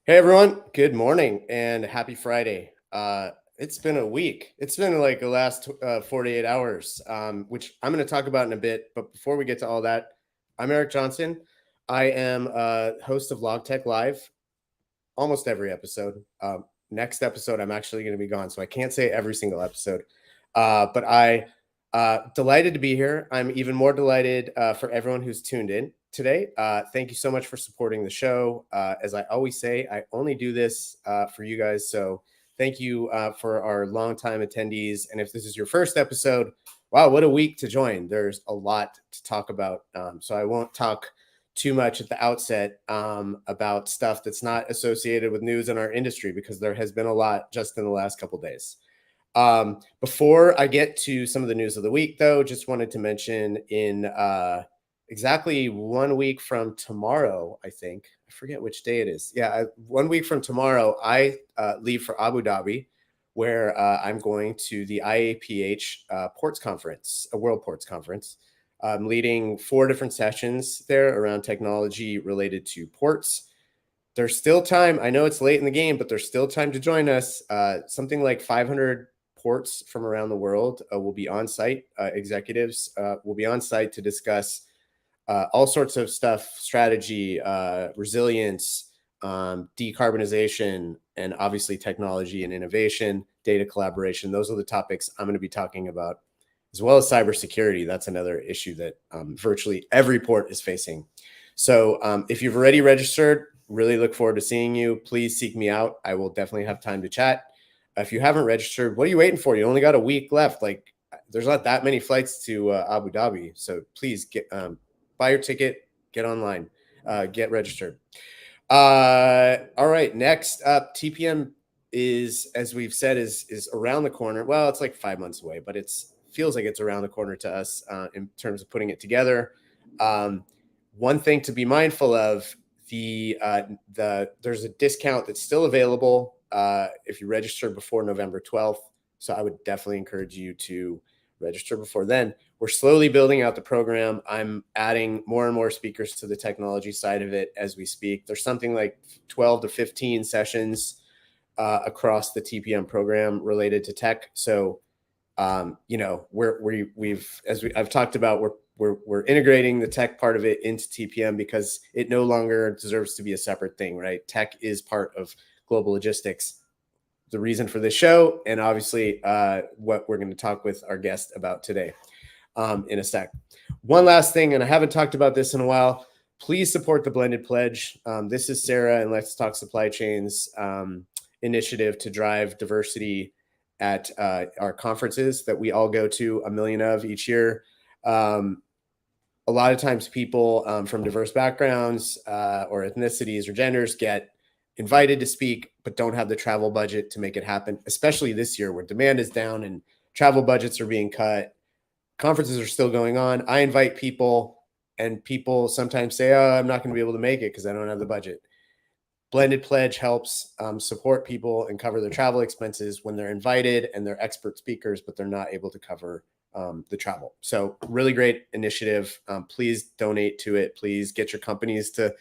Hey everyone, good morning and happy Friday. It's been a week. It's been like the last 48 hours, which I'm going to talk about in a bit. But before we get to all that, I'm Eric Johnson. I am host of Logtech Live almost every episode. Next episode, I'm actually going to be gone, so I can't say every single episode. But I delighted to be here. I'm even more delighted for everyone who's tuned in today. Thank you so much for supporting the show. As I always say, I only do this for you guys. So thank you for our longtime attendees. And if this is your first episode, wow, what a week to join. There's a lot to talk about. So I won't talk too much at the outset about stuff that's not associated with news in our industry because there has been a lot just in the last couple of days. Before I get to some of the news of the week, though, just wanted to mention in exactly 1 week from tomorrow, I think, I forget which day it is. Yeah, 1 week from tomorrow, I leave for Abu Dhabi, where I'm going to the IAPH Ports Conference, a World Ports Conference. I'm leading 4 different sessions there around technology related to ports. There's still time. I know it's late in the game, but there's still time to join us. Something like 500 ports from around the world will be on site. Executives will be on site to discuss all sorts of stuff, strategy, resilience, decarbonization, and obviously technology and innovation, data collaboration. Those are the topics I'm going to be talking about, as well as cybersecurity. That's another issue that virtually every port is facing. So if you've already registered, really look forward to seeing you. Please seek me out. I will definitely have time to chat. If you haven't registered, what are you waiting for? You only got a week left. Like, there's not that many flights to Abu Dhabi. So please get buy your ticket, get online, get registered. All right, next up, TPM is, as we've said, is around the corner. Well, it's like 5 months away, but it's feels like it's around the corner to us in terms of putting it together. One thing to be mindful of, there's a discount that's still available if you register before November 12th. So I would definitely encourage you to register before then. We're slowly building out the program. I'm adding more and more speakers to the technology side of it as we speak. There's something like 12 to 15 sessions across the TPM program related to tech. So I've talked about, we're integrating the tech part of it into TPM because it no longer deserves to be a separate thing, right? Tech is part of global logistics. The reason for this show, and obviously what we're going to talk with our guest about today in a sec. One last thing, and I haven't talked about this in a while. Please support the Blended Pledge. This is Sarah and Let's Talk Supply Chains initiative to drive diversity at our conferences that we all go to, a million of each year. A lot of times people from diverse backgrounds or ethnicities or genders get invited to speak, but don't have the travel budget to make it happen, especially this year where demand is down and travel budgets are being cut. Conferences are still going on. I invite people, and people sometimes say, oh, I'm not going to be able to make it because I don't have the budget. Blended Pledge helps support people and cover their travel expenses when they're invited and they're expert speakers, but they're not able to cover the travel. So really great initiative. Please donate to it. Please get your companies to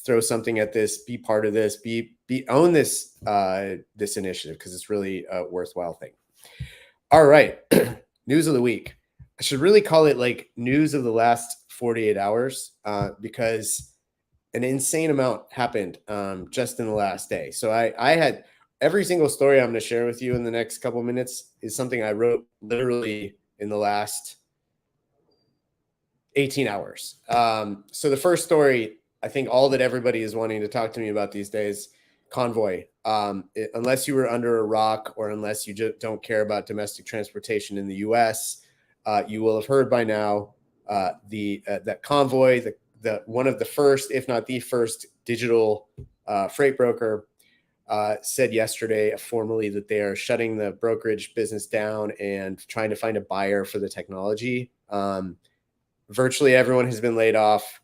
throw something at this, be part of this, own this this initiative because it's really a worthwhile thing. All right, news of the week. I should really call it like news of the last 48 hours because an insane amount happened just in the last day. So I had every single story I'm going to share with you in the next couple of minutes is something I wrote literally in the last 18 hours. So the first story, I think all that everybody is wanting to talk to me about these days, convoy. Unless you were under a rock or unless you just don't care about domestic transportation in the U.S., you will have heard by now that convoy, the one of the first, if not the first, digital freight broker said yesterday formally that they are shutting the brokerage business down and trying to find a buyer for the technology. Virtually everyone has been laid off.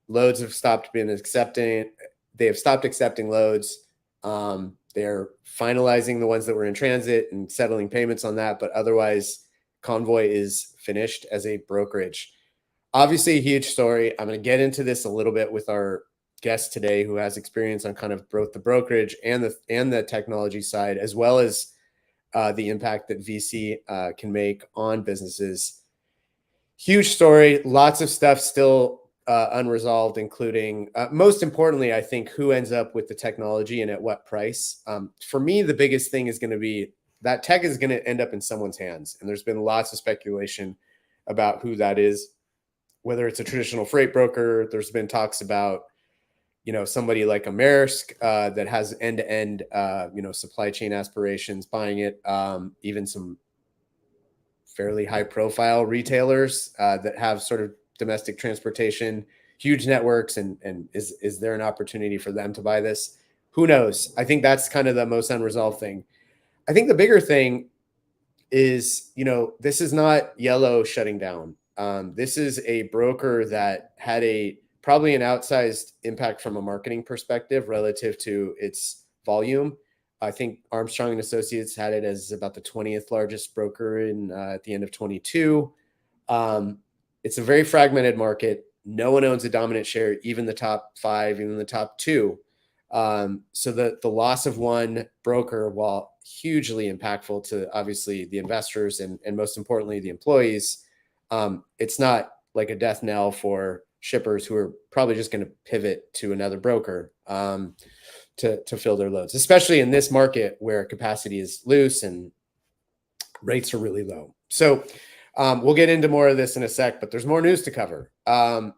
Loads have stopped being accepting. They have stopped accepting loads. They're finalizing the ones that were in transit and settling payments on that. But otherwise, Convoy is finished as a brokerage. Obviously, a huge story. I'm going to get into this a little bit with our guest today who has experience on kind of both the brokerage and the technology side, as well as the impact that VC can make on businesses. Huge story, lots of stuff still unresolved, including most importantly, I think, who ends up with the technology and at what price. For me, the biggest thing is going to be that tech is going to end up in someone's hands. And there's been lots of speculation about who that is, whether it's a traditional freight broker. There's been talks about, somebody like a Maersk that has end-to-end, supply chain aspirations, buying it, even some fairly high-profile retailers that have sort of domestic transportation, huge networks, and is there an opportunity for them to buy this? Who knows? I think that's kind of the most unresolved thing. I think the bigger thing is, this is not Yellow shutting down. This is a broker that had probably an outsized impact from a marketing perspective relative to its volume. I think Armstrong and Associates had it as about the 20th largest broker at the end of 22. It's a very fragmented market. No one owns a dominant share, even the top 5, even the top 2. So the loss of one broker, while hugely impactful to obviously the investors and most importantly the employees, it's not like a death knell for shippers who are probably just going to pivot to another broker to fill their loads, especially in this market where capacity is loose and rates are really low. So we'll get into more of this in a sec, but there's more news to cover.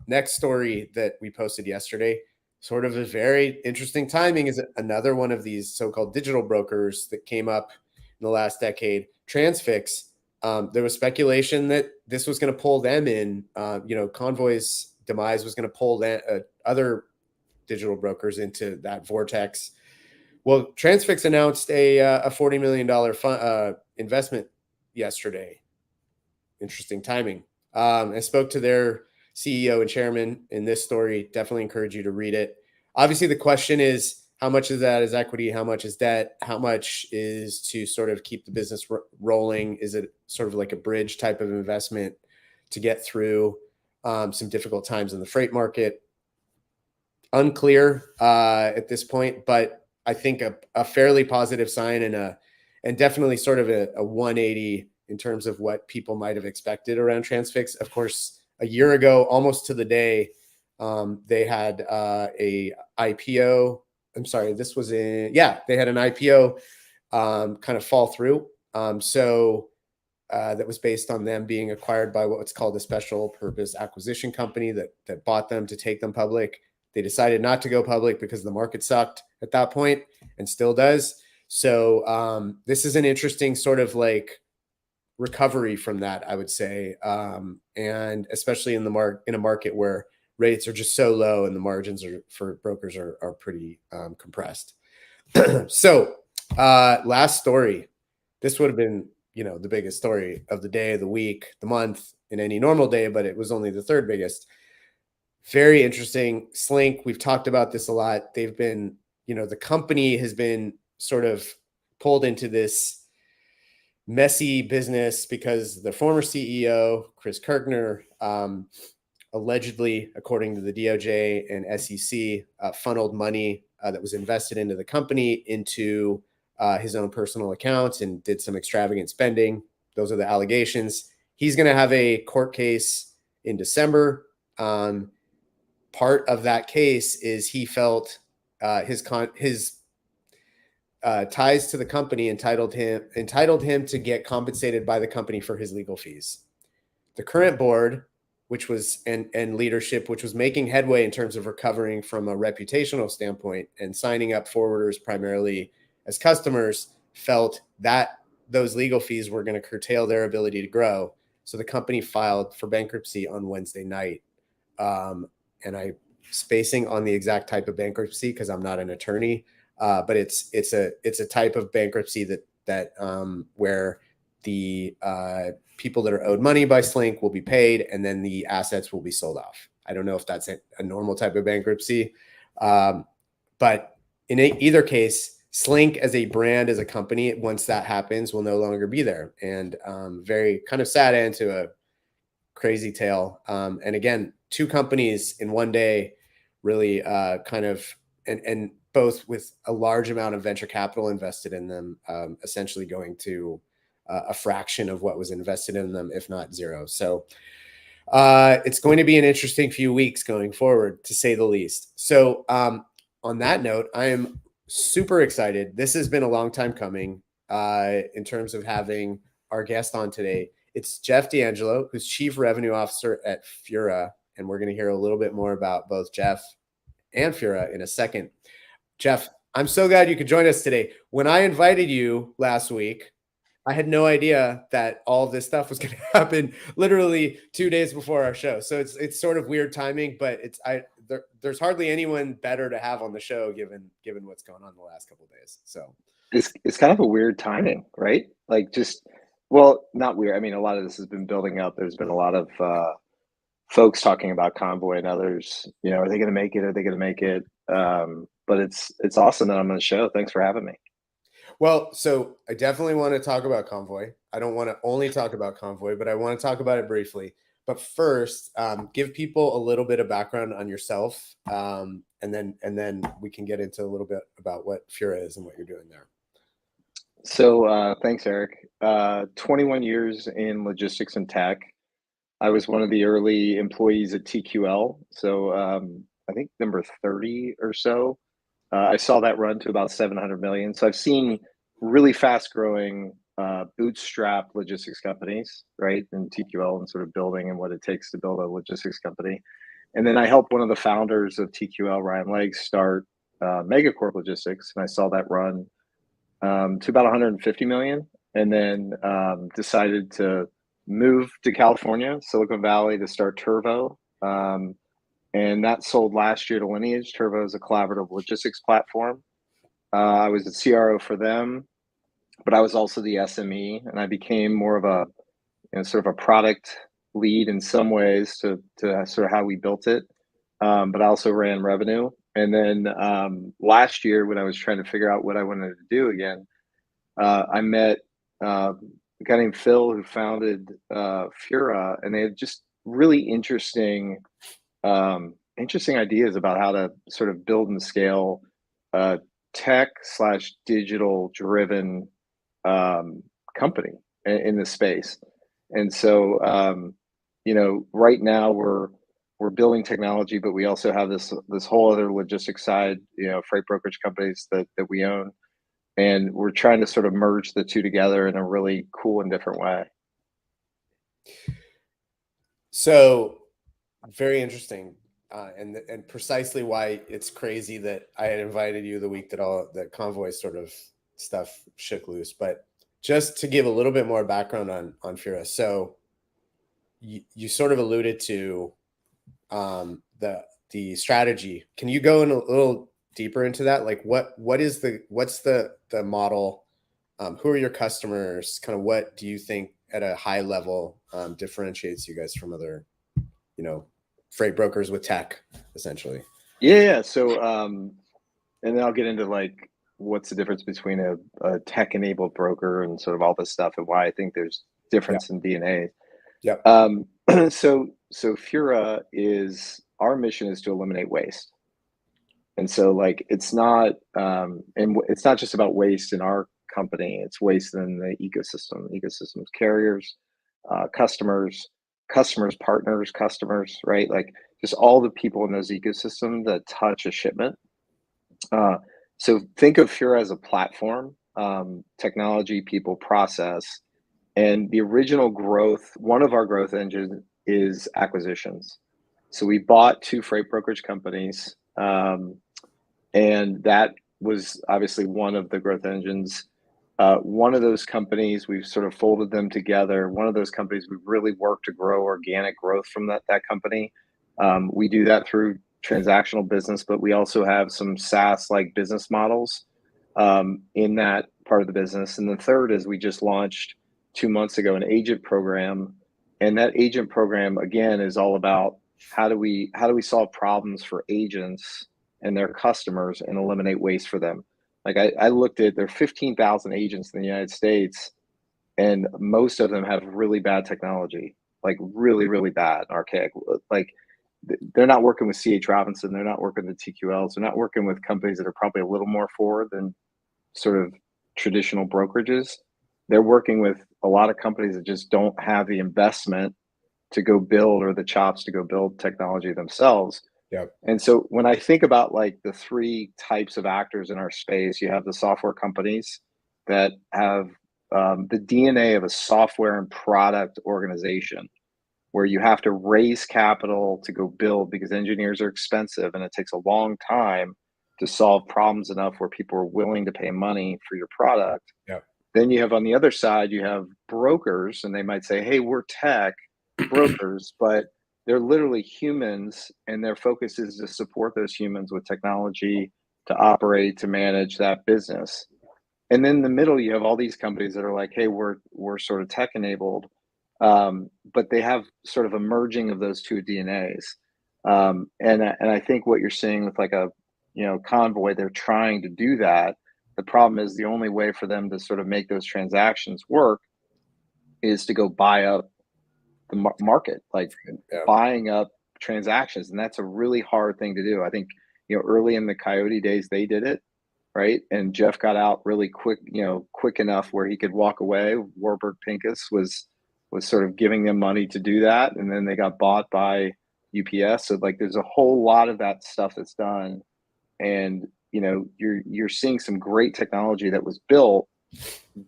Next story that we posted yesterday, sort of a very interesting timing, is another one of these so-called digital brokers that came up in the last decade, Transfix. There was speculation that this was going to pull them in. Convoy's demise was going to pull other digital brokers into that vortex. Well, Transfix announced a $40 million investment yesterday. Interesting timing. I spoke to their CEO and chairman in this story. Definitely encourage you to read it. Obviously, the question is, how much of that is equity? How much is debt? How much is to sort of keep the business rolling? Is it sort of like a bridge type of investment to get through some difficult times in the freight market? Unclear at this point, but I think a fairly positive sign and definitely sort of a 180 in terms of what people might have expected around Transfix. Of course, a year ago, almost to the day, they had a IPO. I'm sorry, they had an IPO kind of fall through. That was based on them being acquired by what's called a special purpose acquisition company that bought them to take them public. They decided not to go public because the market sucked at that point and still does. So this is an interesting sort of like recovery from that, I would say, and especially in a market where rates are just so low and the margins for brokers are pretty compressed. So last story, this would have been the biggest story of the day, the week, the month in any normal day, but it was only the third biggest. Very interesting. Slink, we've talked about this a lot. They've been, the company has been sort of pulled into this messy business because the former CEO, Chris Kirkner, allegedly, according to the DOJ and SEC, funneled money that was invested into the company into his own personal accounts and did some extravagant spending. Those are the allegations. He's going to have a court case in December. Part of that case is he felt his ties to the company entitled him to get compensated by the company for his legal fees. The current board, which was and leadership, which was making headway in terms of recovering from a reputational standpoint and signing up forwarders primarily as customers, felt that those legal fees were going to curtail their ability to grow. So the company filed for bankruptcy on Wednesday night. And I'm spacing on the exact type of bankruptcy because I'm not an attorney. But it's a type of bankruptcy that where the people that are owed money by Slink will be paid, and then the assets will be sold off. I don't know if that's a normal type of bankruptcy, but in either case, Slink as a brand, as a company, once that happens, will no longer be there. And very kind of sad end to a crazy tale. And again, two companies in one day really kind of, and both with a large amount of venture capital invested in them, essentially going to a fraction of what was invested in them, if not zero. So it's going to be an interesting few weeks going forward, to say the least. So on that note, I am super excited. This has been a long time coming in terms of having our guest on today. It's Jeff Dangelo, who's Chief Revenue Officer at Fura. And we're going to hear a little bit more about both Jeff and Fura in a second. Jeff, I'm so glad you could join us today. When I invited you last week, I had no idea that all of this stuff was going to happen literally 2 days before our show. So it's sort of weird timing, but there's hardly anyone better to have on the show given what's going on the last couple of days. So it's kind of a weird timing, right? Like well, not weird. I mean, a lot of this has been building up. There's been a lot of folks talking about Convoy and others. Are they going to make it? Are they going to make it? But it's awesome that I'm on the show. Thanks for having me. Well, so I definitely want to talk about Convoy. I don't want to only talk about Convoy, but I want to talk about it briefly. But first, give people a little bit of background on yourself, and then we can get into a little bit about what Fura is and what you're doing there. So thanks, Eric. 21 years in logistics and tech. I was one of the early employees at TQL. So I think number 30 or so. I saw that run to about 700 million. So I've seen really fast growing bootstrap logistics companies, right? And TQL and sort of building and what it takes to build a logistics company. And then I helped one of the founders of TQL, Ryan Legg, start Megacorp Logistics. And I saw that run to about 150 million. And then decided to move to California, Silicon Valley, to start Turvo. And that sold last year to Lineage. Turvo is a collaborative logistics platform. I was the CRO for them, but I was also the SME, and I became more of a sort of a product lead in some ways to sort of how we built it. But I also ran revenue. And then last year, when I was trying to figure out what I wanted to do again, I met a guy named Phil who founded Fura, and they had just really interesting ideas about how to sort of build and scale tech/digital driven company in this space. And so right now we're building technology, but we also have this whole other logistics side, freight brokerage companies that we own, and we're trying to sort of merge the two together in a really cool and different way. So very interesting, and precisely why it's crazy that I had invited you the week that all that Convoy sort of stuff shook loose. But just to give a little bit more background on Fura, so you sort of alluded to the strategy. Can you go in a little deeper into that? Like what's the model? Who are your customers? Kind of what do you think at a high level differentiates you guys from other, freight brokers with tech, essentially? Yeah. So, and then I'll get into like what's the difference between a tech-enabled broker and sort of all this stuff, and why I think there's difference in DNA. Yep. So Fura our mission is to eliminate waste. And so like it's not just about waste in our company, it's waste in the ecosystem. The ecosystem is carriers, customers, partners, customers, right? Like just all the people in those ecosystems that touch a shipment. So think of Fura as a platform, technology, people, process. And the original growth, one of our growth engines is acquisitions. So we bought 2 freight brokerage companies, and that was obviously one of the growth engines. One of those companies, we've sort of folded them together. One of those companies, we've really worked to grow organic growth from that company. We do that through transactional business, but we also have some SaaS-like business models in that part of the business. And the third is we just launched 2 months ago an agent program, and that agent program again is all about how do we solve problems for agents and their customers and eliminate waste for them. Like I looked at, there are 15,000 agents in the United States, and most of them have really bad technology, like really, really bad, archaic. Like they're not working with CH Robinson. They're not working with TQLs. They're not working with companies that are probably a little more forward than sort of traditional brokerages. They're working with a lot of companies that just don't have the investment to go build or the chops to go build technology themselves. Yep. And so when I think about like the three types of actors in our space, you have the software companies that have the DNA of a software and product organization, where you have to raise capital to go build because engineers are expensive and it takes a long time to solve problems enough where people are willing to pay money for your product. Yep. Then you have on the other side, you have brokers, and they might say, hey, we're tech brokers, but they're literally humans, and their focus is to support those humans with technology to operate, to manage that business. And then in the middle, you have all these companies that are like, hey, we're sort of tech enabled, but they have sort of a merging of those two DNAs. And I think what you're seeing with like a Convoy, they're trying to do that. The problem is the only way for them to sort of make those transactions work is to go buy up the market, like buying up transactions, and that's a really hard thing to do. I think early in the Coyote days they did it, right? And Jeff got out really quick, quick enough where he could walk away. Warburg Pincus was sort of giving them money to do that, and then they got bought by UPS. So like, there's a whole lot of that stuff that's done, and you're seeing some great technology that was built,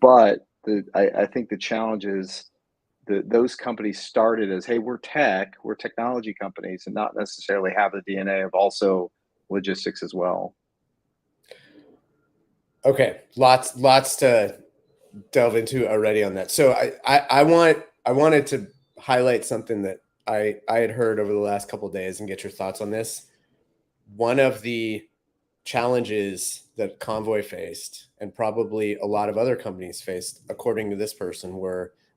but I think the challenge is those companies started as, hey, we're technology companies, and not necessarily have the DNA of also logistics as well. Okay, lots to delve into already on that. So I wanted to highlight something that I had heard over the last couple of days and get your thoughts on this. One of the challenges that Convoy faced, and probably a lot of other companies faced, according to this person,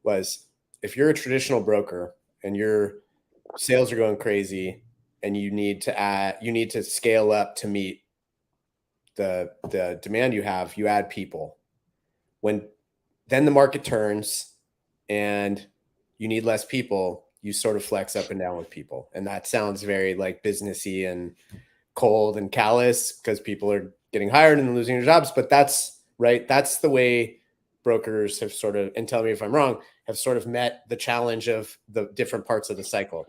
was if you're a traditional broker and your sales are going crazy and you need to scale up to meet the demand you add people. When then the market turns and you need less people, you sort of flex up and down with people. And that sounds very like businessy and cold and callous because people are getting hired and losing their jobs. But that's right. That's the way brokers have sort of, and tell me if I'm wrong, have sort of met the challenge of the different parts of the cycle.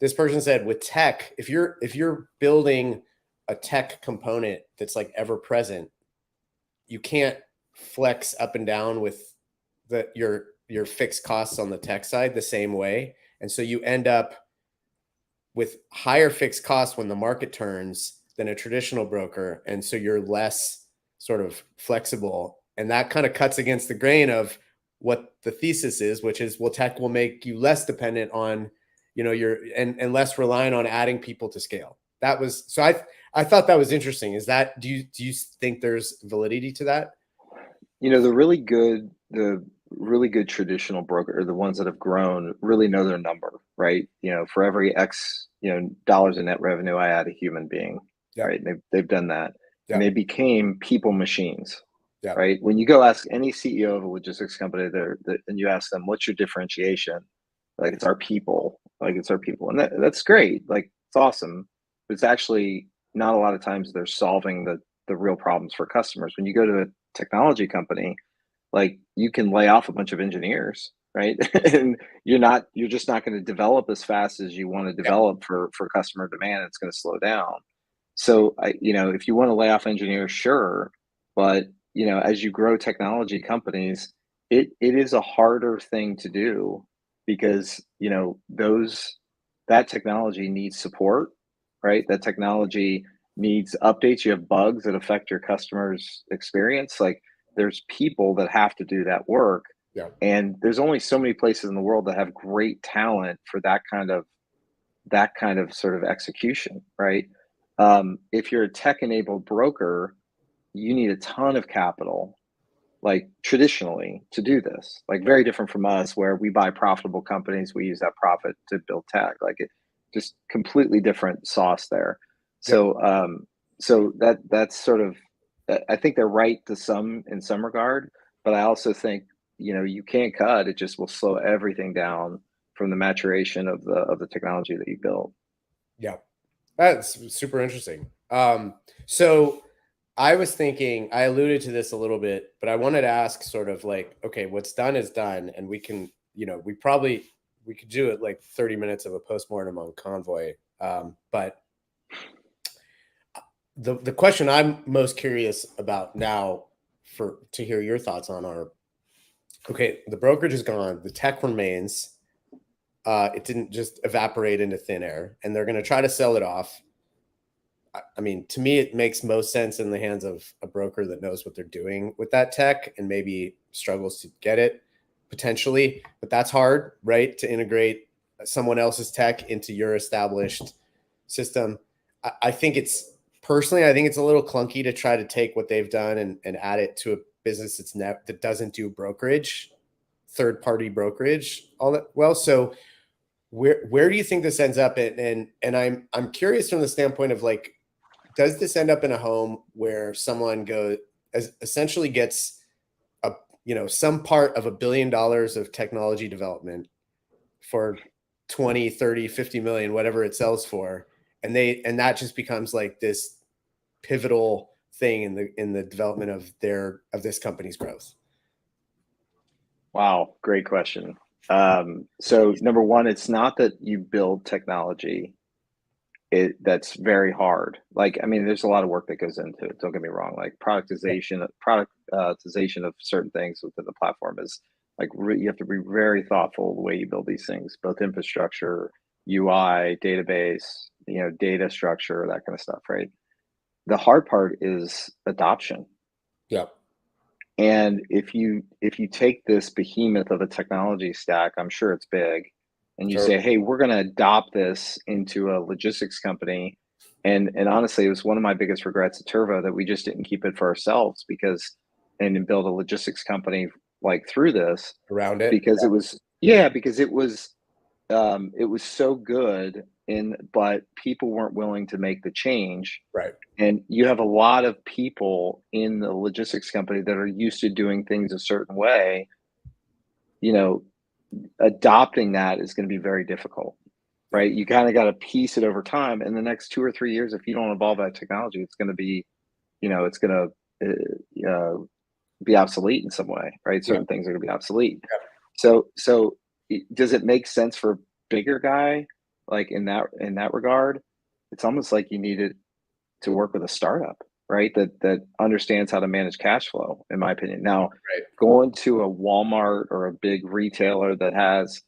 This person said with tech, if you're building a tech component that's like ever present, you can't flex up and down with your fixed costs on the tech side the same way. And so you end up with higher fixed costs when the market turns than a traditional broker. And so you're less sort of flexible. And that kind of cuts against the grain of what the thesis is, which is, well, tech will make you less dependent on, and less reliant on adding people to scale. That was, so I thought that was interesting. Is that, do you think there's validity to that? The really good traditional broker, or the ones that have grown, really know their number, right? For every X, dollars in net revenue, I add a human being, right? They've done that, and they became people machines, right? When you go ask any CEO of a logistics company, and you ask them, what's your differentiation? Like, it's our people, and that's great, like it's awesome, but it's actually not a lot of times they're solving the real problems for customers. When you go to a technology company, like, you can lay off a bunch of engineers, right? And you're just not going to develop as fast as you want to develop for customer demand. It's going to slow down. So if you want to lay off engineers, sure, but as you grow technology companies, it is a harder thing to do, because that technology needs support, right? That technology needs updates. You have bugs that affect your customers' experience. Like, there's people that have to do that work. And there's only so many places in the world that have great talent for that kind of sort of execution, right? If you're a tech-enabled broker, you need a ton of capital, like traditionally, to do this. Like, very different from us, where we buy profitable companies, we use that profit to build tech. Like, it just completely different sauce there. So that's sort of, I think they're right in some regard, but I also think you can't cut. It just will slow everything down from the maturation of the technology that you build. Yeah, that's super interesting. So I was thinking, I alluded to this a little bit, but I wanted to ask sort of like, okay, what's done is done, and we can, we could do it like 30 minutes of a postmortem on Convoy. But the question I'm most curious about now for to hear your thoughts on are, okay, the brokerage is gone, the tech remains. It didn't just evaporate into thin air, and they're going to try to sell it off. I mean, to me, it makes most sense in the hands of a broker that knows what they're doing with that tech and maybe struggles to get it potentially, but that's hard, right? To integrate someone else's tech into your established system. I think it's personally, I think it's a little clunky to try to take what they've done and add it to a business that doesn't do brokerage, third party brokerage all that well. So where do you think this ends up in? And I'm curious from the standpoint of like, does this end up in a home where someone essentially gets a some part of $1 billion of technology development for 20, 30, 50 million, whatever it sells for, and that just becomes like this pivotal thing in the development of this company's growth? Wow, great question. So number one, it's not that you build technology that's very hard. Like, I mean, there's a lot of work that goes into it. Don't get me wrong. Like productization of certain things within the platform is like you have to be very thoughtful the way you build these things, both infrastructure, UI, database, data structure, that kind of stuff, right? The hard part is adoption. Yeah. And if you take this behemoth of a technology stack, I'm sure it's big, and you Sure. say, "Hey, we're going to adopt this into a logistics company," and honestly, it was one of my biggest regrets at Turvo that we just didn't keep it for ourselves and build a logistics company like through this Around it. because it was yeah because it was so good but people weren't willing to make the change, Right. and you have a lot of people in the logistics company that are used to doing things a certain way. you know Adopting that is going to be very difficult, Yeah. right? You kind of got to piece it over time. In the next 2 or 3 years, if you don't evolve that technology, it's going to be it's going to be obsolete in some way, right? Yeah. Certain things are going to be obsolete. Yeah. So does it make sense for a bigger guy, like in that regard? It's almost like you needed to work with a startup, right? That understands how to manage cash flow, in my opinion. Now, Right. going to a Walmart or a big retailer that has,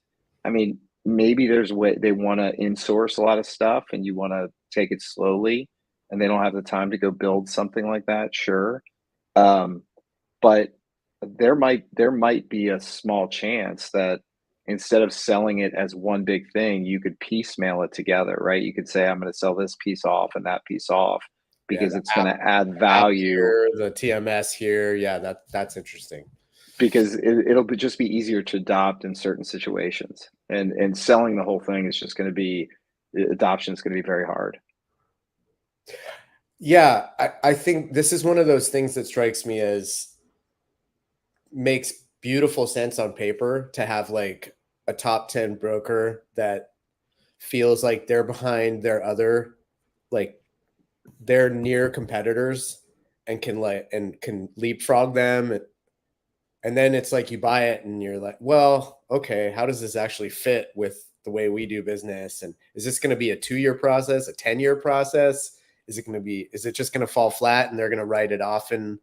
I mean, maybe there's a way they want to insource a lot of stuff and you want to take it slowly and they don't have the time to go build something like that, sure. Um, but there might be a small chance that instead of selling it as one big thing, you could piecemeal it together, right? You could say, I'm going to sell this piece off and that piece off Yeah. because it's going to add App value, here, the TMS here. Yeah, that's interesting. because just be easier to adopt in certain situations. And selling the whole thing is just going to be adoption is going to be very hard. Yeah, I think this is one of those things that strikes me as makes beautiful sense on paper to have like a top 10 broker that feels like they're behind their other, like their near competitors, and can leapfrog them. And then it's like you buy it and you're like, well, okay, how does this actually fit with the way we do business? And is this going to be a 2-year process, a 10-year process? Is it just going to fall flat and they're going to write it off and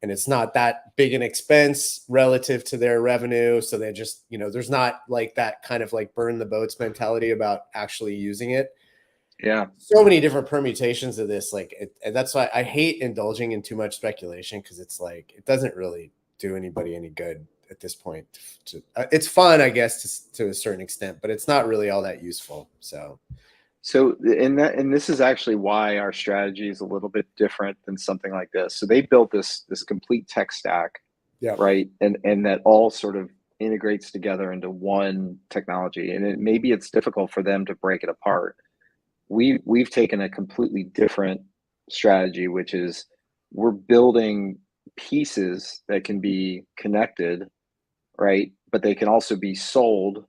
it's not that big an expense relative to their revenue? So they just, there's not like that kind of like burn the boats mentality about actually using it. Yeah. So many different permutations of this. And that's why I hate indulging in too much speculation, because it's like, it doesn't really do anybody any good at this point. It's fun, I guess, to a certain extent, but it's not really all that useful. And this is actually why our strategy is a little bit different than something like this. So they built this complete tech stack, Yeah. right? And that all sort of integrates together into one technology. And maybe it's difficult for them to break it apart. We've taken a completely different strategy, which is we're building pieces that can be connected, right? But they can also be sold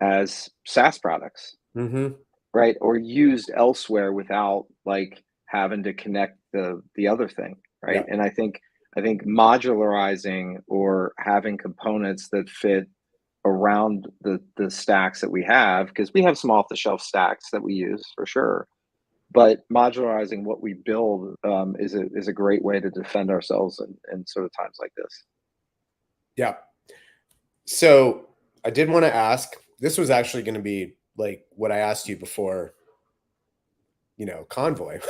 as SaaS products. Mm-hmm. right? Or used elsewhere without like having to connect the other thing, right? Yeah. And I think modularizing or having components that fit around the stacks that we have, because we have some off the shelf stacks that we use for sure, but modularizing what we build is a great way to defend ourselves in sort of times like this. Yeah. So I did want to ask, this was actually going to be like what I asked you before, Convoy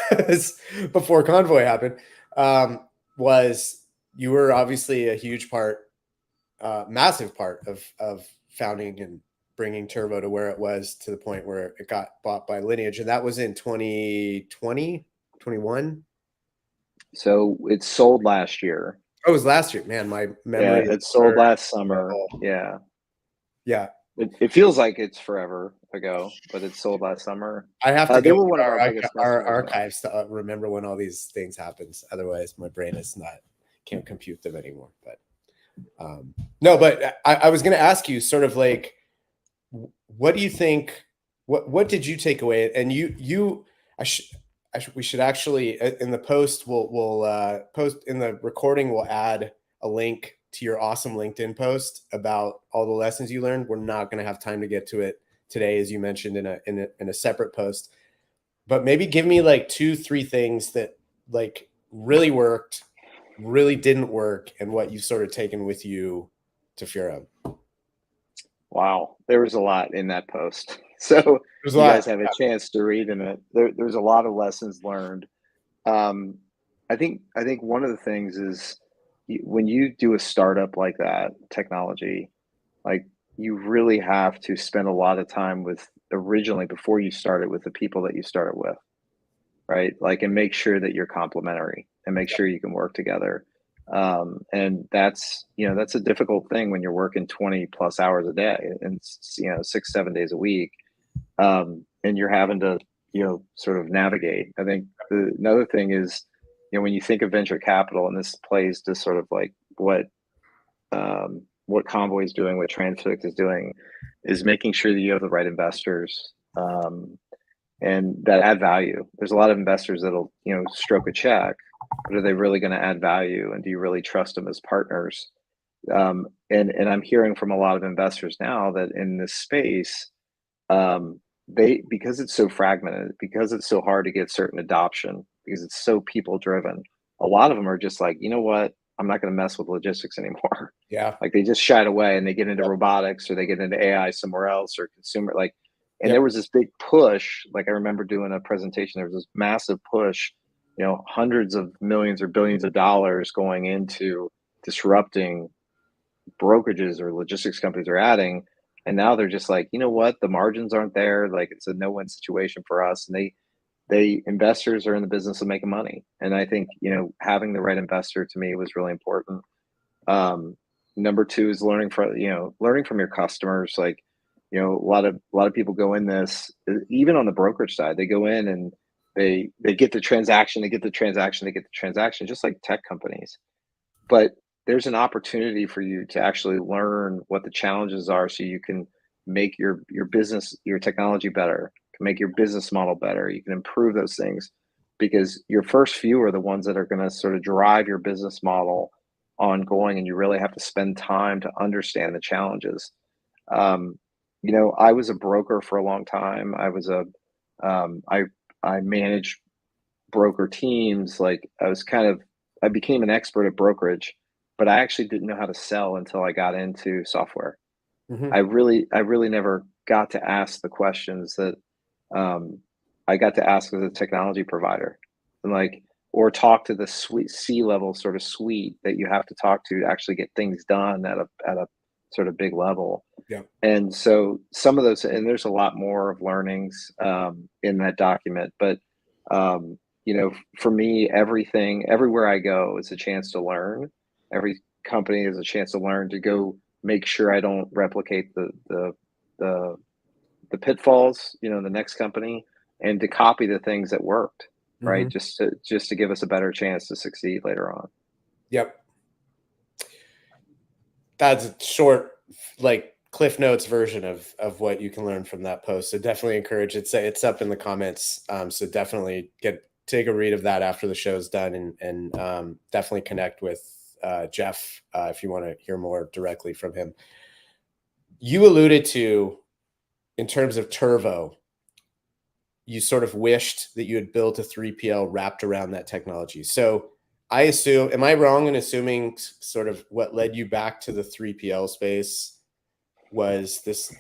before Convoy happened, was you were obviously a huge part, massive part of founding and bringing Turbo to where it was, to the point where it got bought by Lineage. And that was in 2020, 21. So it sold last year. Oh, it was last year, man. My Yeah, memory it is sold last summer. Yeah. yeah. It feels like it's forever ago, but it sold last summer. I have to They go were through one of our biggest our customers, though. archives to remember when all these things happens. Otherwise, my brain is not, can't compute them anymore. But no, but I was going to ask you sort of like, what do you think? What did you take away? And we should actually, in the post, we'll post in the recording, we'll add a link to your awesome LinkedIn post about all the lessons you learned. We're not going to have time to get to it today, as you mentioned in a separate post, but maybe give me like 2-3 things that like really worked, really didn't work, and what you've sort of taken with you to Fura. Wow, there was a lot in that post. So There's a you lot. guys have a chance to read in it. There's a lot of lessons learned. Um, I think one of the things is when you do a startup like that, technology, like you really have to spend a lot of time with originally before you start it with the people that you started with, right? Like, and make sure that you're complementary and make sure you can work together. And that's a difficult thing when you're working 20 plus hours a day and 6, 7 days a week, and you're having to sort of navigate. I think another thing is when you think of venture capital, and this plays to sort of like what Convoy is doing, what Transfix is doing, is making sure that you have the right investors, and that add value. There's a lot of investors that'll stroke a check, but are they really going to add value, and do you really trust them as partners? And I'm hearing from a lot of investors now that in this space, they, because it's so fragmented, because it's so hard to get certain adoption, because it's so people driven, a lot of them are just like, you know what, I'm not going to mess with logistics anymore. Yeah. Like they just shied away and they get into Yep. robotics, or they get into AI somewhere else, or consumer, like. And Yep. there was this big push, like I remember doing a presentation, there was this massive push, hundreds of millions or billions of dollars going into disrupting brokerages or logistics companies are adding. And now they're just like, you know what, the margins aren't there, like it's a no-win situation for us. And they investors are in the business of making money. And I think having the right investor, to me, was really important. Number two is learning from your customers. Like a lot of people go in this, even on the brokerage side, they go in and they get the transaction, just like tech companies. But there's an opportunity for you to actually learn what the challenges are, so you can make your business, your technology better, can make your business model better. You can improve those things, because your first few are the ones that are going to sort of drive your business model ongoing, and you really have to spend time to understand the challenges. Um, I was a broker for a long time. I managed broker teams. Like I became an expert at brokerage, but I actually didn't know how to sell until I got into software. Mm-hmm. I really never got to ask the questions that um, I got to ask as a technology provider, and like, or talk to the suite C-level sort of suite that you have to talk to actually get things done at a sort of big level. Yeah. And so some of those, and there's a lot more of learnings in that document, but um, for me, everything, everywhere I go, is a chance to learn. Every company is a chance to learn, to go make sure I don't replicate the the pitfalls, the next company, and to copy the things that worked, right? Mm-hmm. Just to give us a better chance to succeed later on. Yep. That's a short, like Cliff Notes version of what you can learn from that post. So definitely encourage it. It's up in the comments. So definitely take a read of that after the show's done, and definitely connect with Jeff if you want to hear more directly from him. You alluded to, in terms of Turvo, you sort of wished that you had built a 3PL wrapped around that technology. So I assume, am I wrong in assuming sort of what led you back to the 3PL space was this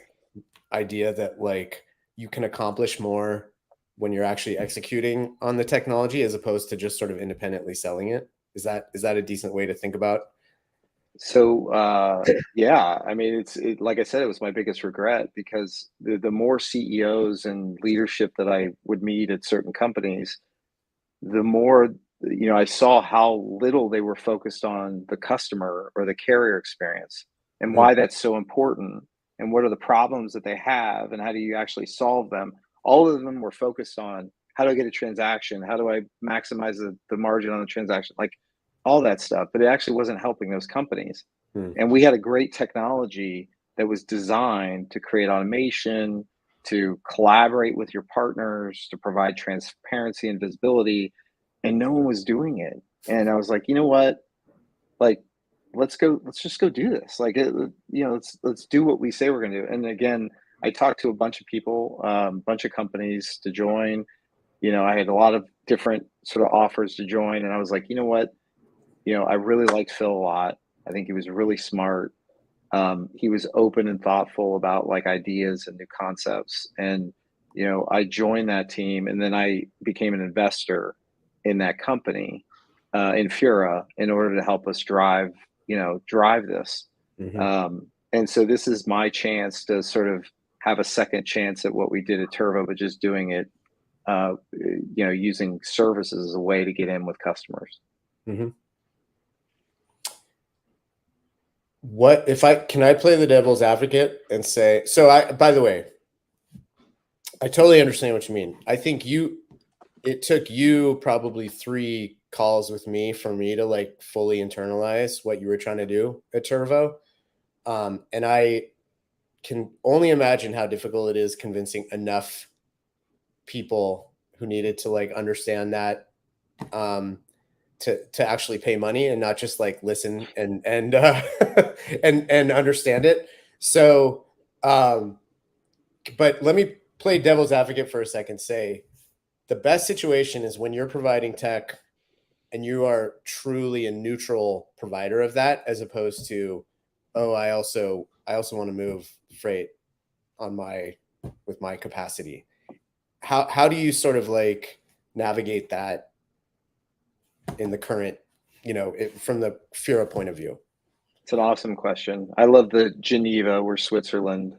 idea that like you can accomplish more when you're actually executing on the technology as opposed to just sort of independently selling it? Is that a decent way to think about? So yeah, I mean, like I said, it was my biggest regret because the more CEOs and leadership that I would meet at certain companies, the more, I saw how little they were focused on the customer or the carrier experience and Mm, why that's so important and what are the problems that they have and how do you actually solve them. All of them were focused on how do I get a transaction? How do I maximize the margin on the transaction? Like all that stuff, but it actually wasn't helping those companies. mm, And we had a great technology that was designed to create automation, to collaborate with your partners, to provide transparency and visibility, and no one was doing it. And I was like, you know what? Like, let's just go do this. Like, let's do what we say we're going to do. And again, I talked to a bunch of people, bunch of companies to join. I had a lot of different sort of offers to join, and I was like, you know what? I really liked Phil a lot. I think he was really smart. He was open and thoughtful about like ideas and new concepts. And, I joined that team and then I became an investor in that company, in Fura in order to help us drive this. mhm. And so this is my chance to sort of have a second chance at what we did at Turvo, but just doing it, using services as a way to get in with customers. Mhm. What if can I play the devil's advocate and say, so by the way, I totally understand what you mean. I think it took you probably 3 calls with me for me to like fully internalize what you were trying to do at Turvo. And I can only imagine how difficult it is convincing enough people who needed to like understand that, to actually pay money and not just like listen and and understand it. So, but let me play devil's advocate for a second. Say the best situation is when you're providing tech and you are truly a neutral provider of that, as opposed to, oh, I also want to move freight on with my capacity. How do you sort of like navigate that in the current, from the Fura point of view? It's an awesome question. I love the Geneva, we're Switzerland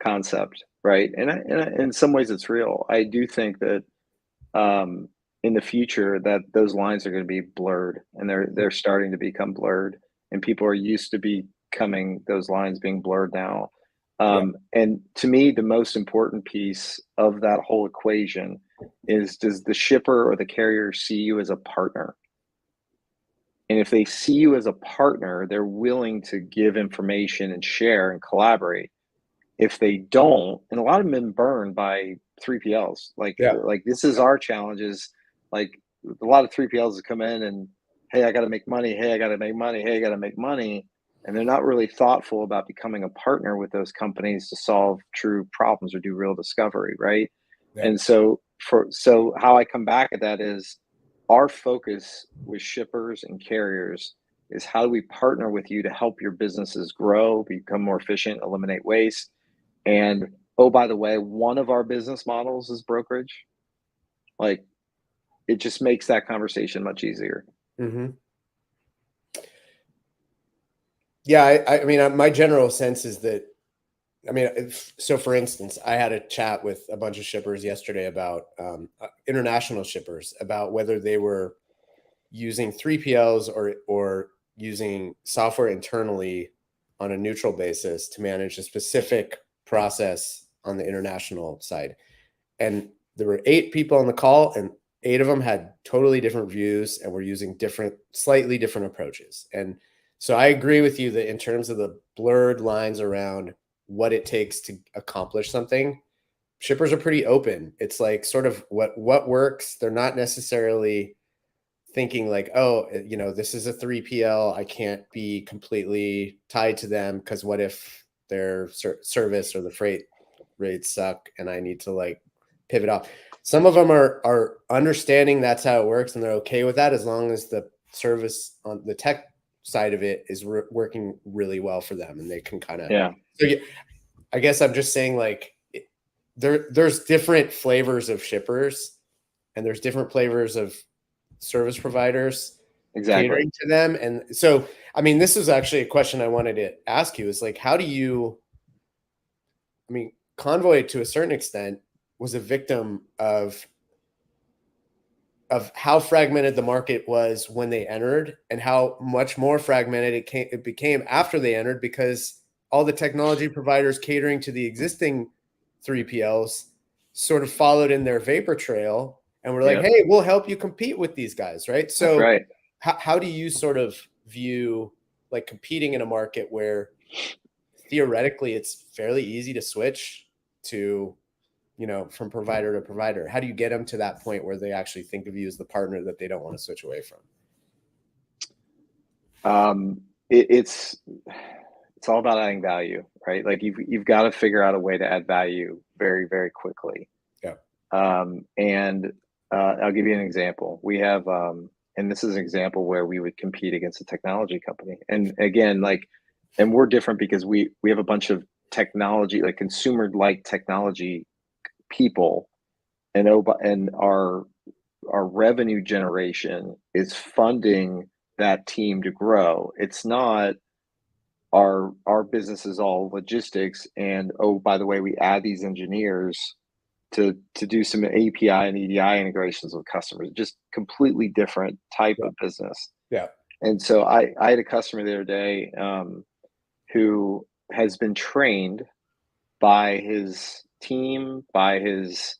concept, right? In some ways, it's real. I do think that in the future that those lines are going to be blurred, and they're starting to become blurred, and people are used to becoming those lines being blurred now. Yeah. And to me, the most important piece of that whole equation is, does the shipper or the carrier see you as a partner? And if they see you as a partner, they're willing to give information and share and collaborate. If they don't, and a lot of them been burned by 3PLs, Yeah. like this is our challenges. Like a lot of 3PLs come in and, hey, I got to make money. Hey, I got to make money. Hey, I got to make money. And they're not really thoughtful about becoming a partner with those companies to solve true problems or do real discovery, right? Yeah. And so how I come back at that is our focus with shippers and carriers is how do we partner with you to help your businesses grow, become more efficient, eliminate waste. And oh, by the way, one of our business models is brokerage. Like it just makes that conversation much easier. Mm-hmm. Yeah. I mean, my general sense is that, I mean, so for instance, I had a chat with a bunch of shippers yesterday about international shippers, about whether they were using 3PLs or using software internally on a neutral basis to manage a specific process on the international side. And there were 8 people on the call, and 8 of them had totally different views and were using slightly different approaches. And so I agree with you that in terms of the blurred lines around what it takes to accomplish something, shippers are pretty open. It's like sort of what works. They're not necessarily thinking like, oh, you know, this is a 3PL. I can't be completely tied to them because what if their service or the freight rates suck and I need to like pivot off. Some of them are understanding that's how it works and they're okay with that as long as the service on the tech side of it is working really well for them and they can kind of. Yeah. So yeah, I guess I'm just saying like there's different flavors of shippers and there's different flavors of service providers catering to them. And so, I mean, this is actually a question I wanted to ask you is like, how do you, I mean, Convoy to a certain extent was a victim of how fragmented the market was when they entered and how much more fragmented it became after they entered because all the technology providers catering to the existing 3PLs sort of followed in their vapor trail and we're like, hey, we'll help you compete with these guys, right? So how do you sort of view like competing in a market where theoretically it's fairly easy to switch to, you know, from provider to provider? How do you get them to that point where they actually think of you as the partner that they don't want to switch away from? It's all about adding value, right? Like you've got to figure out a way to add value very, very quickly. Yeah. And I'll give you an example. We have, and this is an example where we would compete against a technology company. And again, like, and we're different because we have a bunch of technology, like consumer-like technology people, and our revenue generation is funding that team to grow. It's not our business is all logistics and oh, by the way, we add these engineers to do some API and EDI integrations with customers. Just completely different type of business. Yeah. And so I had a customer the other day who has been trained by his team, by his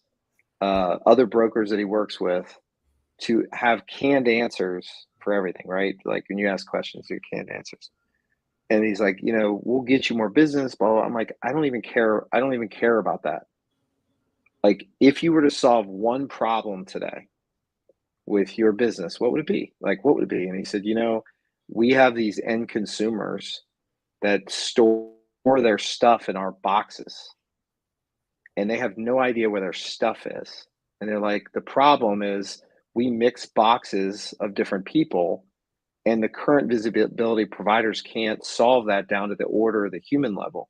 other brokers that he works with to have canned answers for everything, right? Like when you ask questions, you get canned answers. And he's like, you know, we'll get you more business, blah, blah. I'm like, I don't even care. I don't even care about that. Like, if you were to solve one problem today with your business, what would it be? Like, what would it be? And he said, you know, we have these end consumers that store their stuff in our boxes and they have no idea where their stuff is. And they're like, the problem is we mix boxes of different people and the current visibility providers can't solve that down to the order or the human level.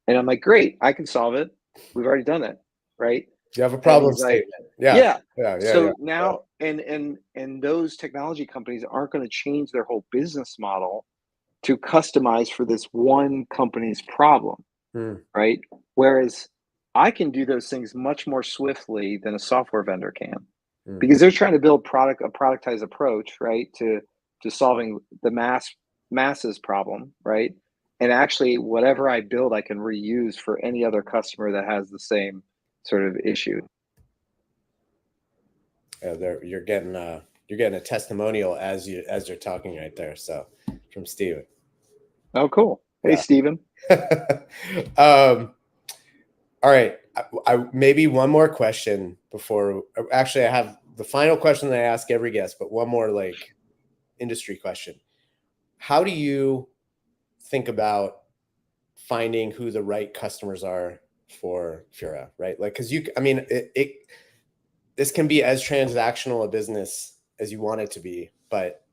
And I'm like, great, I can solve it. We've already done it, right? You have a problem statement. Like, so now, and those technology companies aren't going to change their whole business model to customize for this one company's problem, right? Whereas I can do those things much more swiftly than a software vendor can, because they're trying to build a productized approach, right, to solving the masses problem, right? And actually, whatever I build, I can reuse for any other customer that has the same sort of issue. Yeah, you're getting a testimonial as you're talking right there. So from Steven. Oh, cool. Hey, Steven. All right. I maybe one more question before. Actually, I have the final question that I ask every guest, but one more like industry question. How do you think about finding who the right customers are for Fura, right? Like, because this can be as transactional a business as you want it to be, but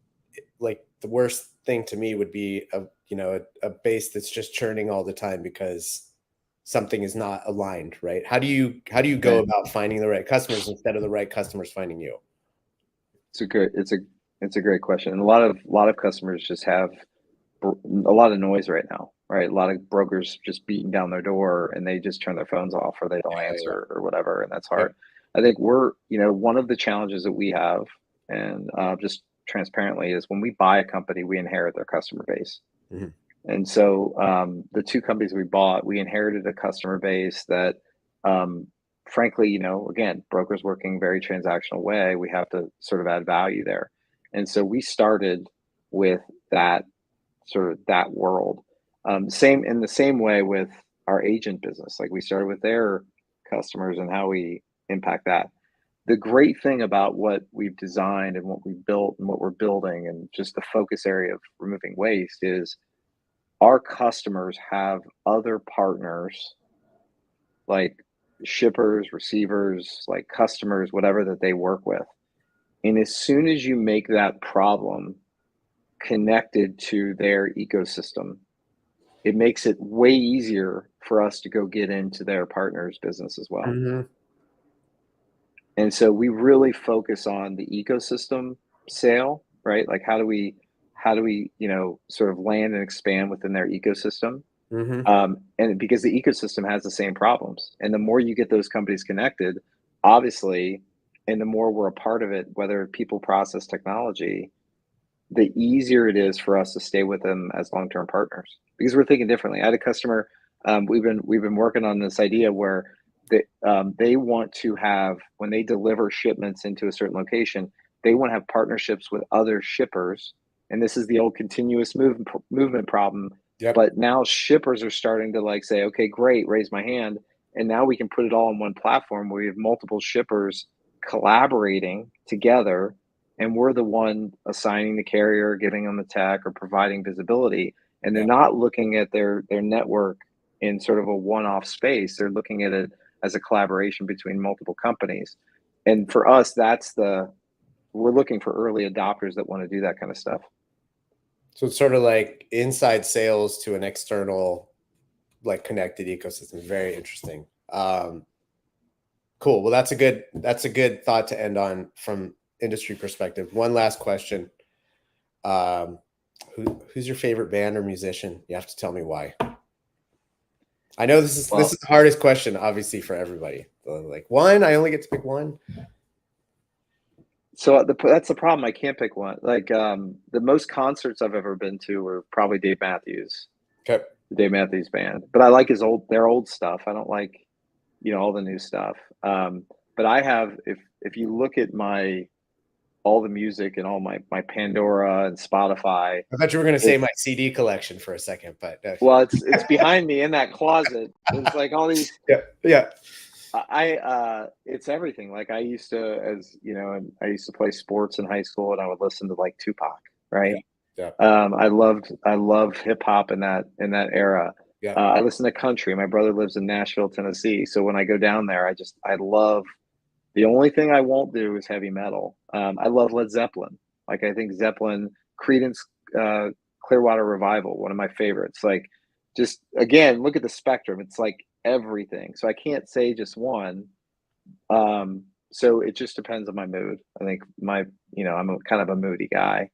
like the worst thing to me would be a base that's just churning all the time because something is not aligned, right? How do you go about finding the right customers instead of the right customers finding you? It's a great question. And a lot of customers just have a lot of noise right now, right? A lot of brokers just beating down their door and they just turn their phones off or they don't answer or whatever. And that's hard. I think one of the challenges that we have, and just transparently, is when we buy a company, we inherit their customer base. And so the two companies we bought, we inherited a customer base that, frankly, again, brokers working very transactional way, we have to sort of add value there. And so we started with that world. Same in the same way with our agent business. Like we started with their customers and how we impact that. The great thing about what we've designed and what we've built and what we're building and just the focus area of removing waste is our customers have other partners like shippers, receivers, like customers, whatever that they work with. And as soon as you make that problem connected to their ecosystem, it makes it way easier for us to go get into their partner's business as well. Mm-hmm. And so we really focus on the ecosystem sale, right? Like how do we, sort of land and expand within their ecosystem? Mm-hmm. And because the ecosystem has the same problems, and the more you get those companies connected, obviously, and the more we're a part of it, whether people, process, technology, the easier it is for us to stay with them as long-term partners because we're thinking differently. I had a customer. We've been working on this idea where they want to have, when they deliver shipments into a certain location, they want to have partnerships with other shippers. And this is the old continuous movement problem. Yep. But now shippers are starting to like say, okay, great, raise my hand. And now we can put it all on one platform where we have multiple shippers collaborating together, and we're the one assigning the carrier, giving them the tech, or providing visibility. And they're Yep. not looking at their network in sort of a one-off space. They're looking at it as a collaboration between multiple companies. And for us, we're looking for early adopters that want to do that kind of stuff. So it's sort of like inside sales to an external, like connected ecosystem. Very interesting. Cool. Well, that's a good thought to end on from industry perspective. One last question. Who's your favorite band or musician? You have to tell me why. I know this is the hardest question, obviously, for everybody. Like one, I only get to pick one. So that's the problem. I can't pick one. Like the most concerts I've ever been to were probably Dave Matthews. Okay. The Dave Matthews Band. But I like their old stuff. I don't like, all the new stuff. But I have, if you look at all the music and all my Pandora and Spotify. I thought you were going to say my CD collection for a second, but well, it's behind me in that closet. It's like all these. Yeah. It's everything. Like I used to play sports in high school, and I would listen to like Tupac, right? Yeah. I loved hip hop in that era. Yeah. I listen to country. My brother lives in Nashville, Tennessee, so when I go down there, I love. The only thing I won't do is heavy metal. I love Led Zeppelin. Like I think Zeppelin, Creedence, Clearwater Revival, one of my favorites. Like, just again, look at the spectrum. It's like everything. So I can't say just one. So it just depends on my mood. I think I'm kind of a moody guy.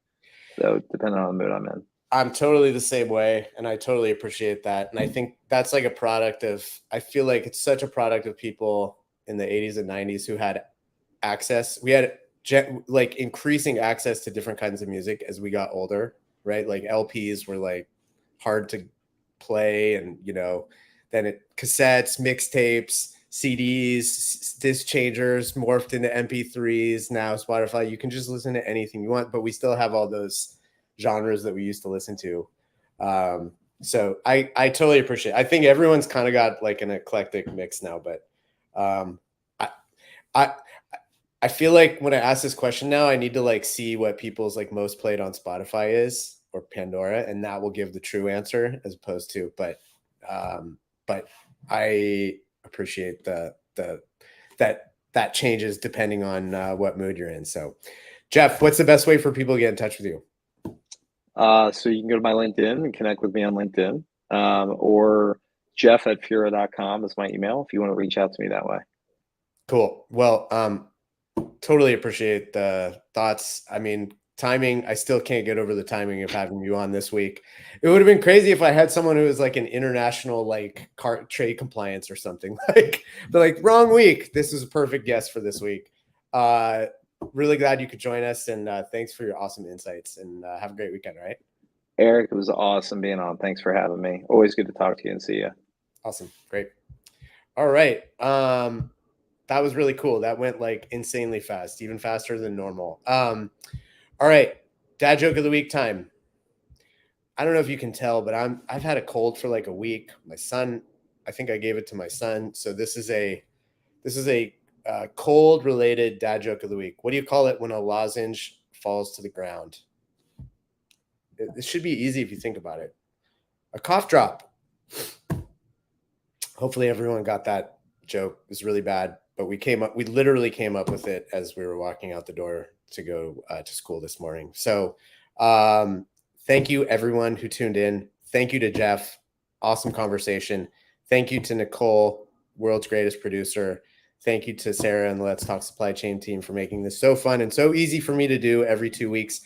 So depending on the mood I'm in. I'm totally the same way, and I totally appreciate that. And I think that's like a product of, I feel like it's such a product of people in the 80s and 90s who had access. We had like increasing access to different kinds of music as we got older, right? Like LPs were like hard to play, and then cassettes, mixtapes, CDs, disc changers morphed into MP3s. Now Spotify, you can just listen to anything you want, but we still have all those genres that we used to listen to. So I totally appreciate it. I think everyone's kind of got like an eclectic mix now, but I feel like when I ask this question now, I need to like see what people's like most played on Spotify is, or Pandora, and that will give the true answer as opposed to, but I appreciate that changes depending on what mood you're in. So Jeff, what's the best way for people to get in touch with you? So you can go to my LinkedIn and connect with me on LinkedIn, or jeff@fura.com is my email if you want to reach out to me that way. Cool. Well, totally appreciate the thoughts. I mean, timing, I still can't get over the timing of having you on this week. It would have been crazy if I had someone who was like an international, like trade compliance or something. Like, they're like, wrong week. This is a perfect guest for this week. Really glad you could join us, and thanks for your awesome insights, and have a great weekend. All right, Eric, it was awesome being on. Thanks for having me. Always good to talk to you and see you. Awesome. Great. All right. That was really cool. That went like insanely fast, even faster than normal. All right. Dad joke of the week time. I don't know if you can tell, but I've had a cold for like a week. My son, I think I gave it to my son. So this is a cold related dad joke of the week. What do you call it when a lozenge falls to the ground? It should be easy if you think about it. A cough drop. Hopefully everyone got that joke. It was really bad, but we literally came up with it as we were walking out the door to go to school this morning. So thank you everyone who tuned in. Thank you to Jeff. Awesome conversation. Thank you to Nicole, world's greatest producer. Thank you to Sarah and the Let's Talk Supply Chain team for making this so fun and so easy for me to do every 2 weeks.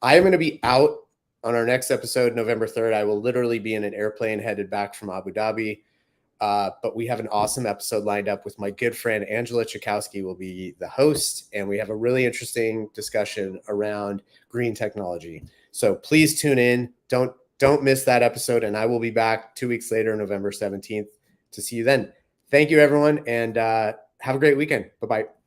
I am going to be out on our next episode, November 3rd. I will literally be in an airplane headed back from Abu Dhabi. But we have an awesome episode lined up with my good friend Angela Chakowski will be the host, and we have a really interesting discussion around green technology. So please tune in. Don't miss that episode, and I will be back 2 weeks later, November 17th, to see you then. Thank you, everyone, and have a great weekend. Bye-bye.